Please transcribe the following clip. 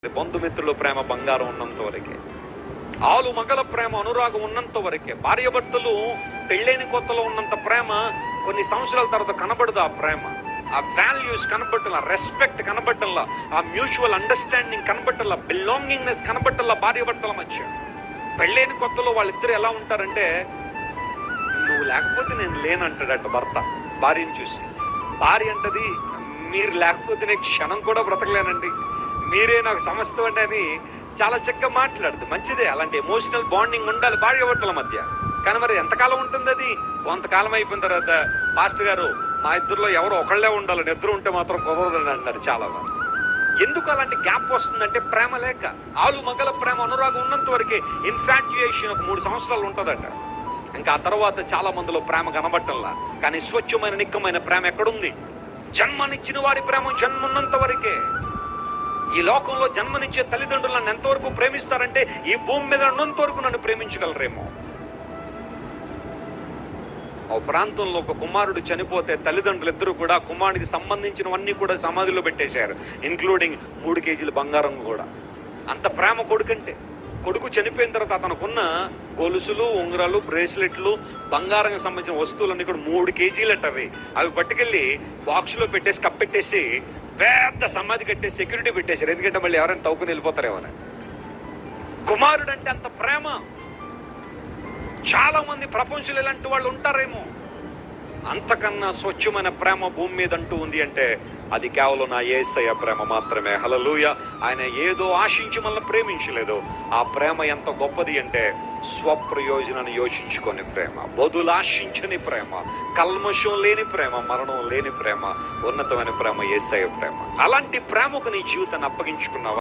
బంధుమిత్రుల ప్రేమ బంగారం ఉన్నంత వరకే, ఆలు మగల ప్రేమ అనురాగం ఉన్నంత వరకే, భార్యాభర్తలు పెళ్ళైన కొత్తలో ఉన్నంత ప్రేమ కొన్ని సంవత్సరాల తర్వాత కనబడదు. ఆ ప్రేమ, ఆ వాల్యూస్ కనబట్టల్లా, రెస్పెక్ట్ కనబట్టల్లా, ఆ మ్యూచువల్ అండర్స్టాండింగ్ కనబట్టల్లా, బిలాంగింగ్నెస్ కనబట్టల్లా భార్యాభర్తల మధ్య. పెళ్ళైన కొత్తలో వాళ్ళిద్దరు ఎలా ఉంటారంటే, నువ్వు లేకపోతే నేను లేనంటాడట భర్త భార్యను చూసి. భార్య అంటది, మీరు లేకపోతే నేను క్షణం కూడా బ్రతకలేనండి, మీరే నాకు సమస్తం అంటే అని చాలా చక్కగా మాట్లాడుతుంది. మంచిదే, అలాంటి ఎమోషనల్ బాండింగ్ ఉండాలి భార్యాభర్తల మధ్య. కానీ మరి ఎంతకాలం ఉంటుంది అది? కొంతకాలం అయిపోయిన తర్వాత, పాస్టర్ గారు మా ఇద్దరిలో ఎవరో ఒకళ్ళే ఉండాలి, నిద్ర ఉంటే మాత్రం కుదరదని అంటారు చాలా మంది. ఎందుకు అలాంటి గ్యాప్ వస్తుందంటే ప్రేమ లేక. ఆలు మగల ప్రేమ అనురాగం ఉన్నంత వరకే. ఇన్ఫాట్యుయేషన్ ఒక 3 సంవత్సరాలు ఉంటుందట, ఇంకా ఆ తర్వాత చాలా మందిలో ప్రేమ కనబట్టంలా. కానీ స్వచ్ఛమైన నిక్కమైన ప్రేమ ఎక్కడుంది? జన్మనిచ్చిన వారి ప్రేమ జన్మన్నంత వరకే. ఈ లోకంలో జన్మనిచ్చే తల్లిదండ్రులు నన్ను ఎంతవరకు ప్రేమిస్తారంటే, ఈ భూమి మీద ఉన్నంత వరకు నన్ను ప్రేమించగలరేమో. ఓ ప్రాంతంలో ఒక కుమారుడు చనిపోతే తల్లిదండ్రులు ఇద్దరు కూడా కుమారుడికి సంబంధించినవన్నీ కూడా సమాధిలో పెట్టేశారు, ఇంక్లూడింగ్ 3 కేజీల బంగారం కూడా. అంత ప్రేమ కొడుకంటే. కొడుకు చనిపోయిన తర్వాత అతనుకున్న గొలుసులు, ఉంగరాలు, బ్రేస్లెట్లు, బంగారానికి సంబంధించిన వస్తువులన్నీ కూడా 3 కేజీలట. అవి పట్టుకెళ్ళి బాక్స్లో పెట్టేసి కప్పెట్టేసి పెద్ద సమాధి కట్టేసి సెక్యూరిటీ పెట్టేశారు, ఎందుకంటే మళ్ళీ ఎవరైనా తవ్వుకుని వెళ్ళిపోతారేమోని. కుమారుడు అంటే అంత ప్రేమ. చాలా మంది ప్రపంచంలో ఇలాంటి వాళ్ళు ఉంటారేమో. అంతకన్నా స్వచ్ఛమైన ప్రేమ భూమి మీద అంటూ ఉంది అంటే అది కేవలం నా యేసయ్య ప్రేమ మాత్రమే. హల్లెలూయా. ఆయన ఏదో ఆశించి మనల్ని ప్రేమించలేదు. ఆ ప్రేమ ఎంత గొప్పది అంటే, స్వప్రయోజనాన్ని యోచించుకునే ప్రేమ, బదులాశించని ప్రేమ, కల్మషం లేని ప్రేమ, మరణం లేని ప్రేమ, ఉన్నతమైన ప్రేమ యేసయ్య ప్రేమ. అలాంటి ప్రేమకు నీ జీవితాన్ని అప్పగించుకున్నావా?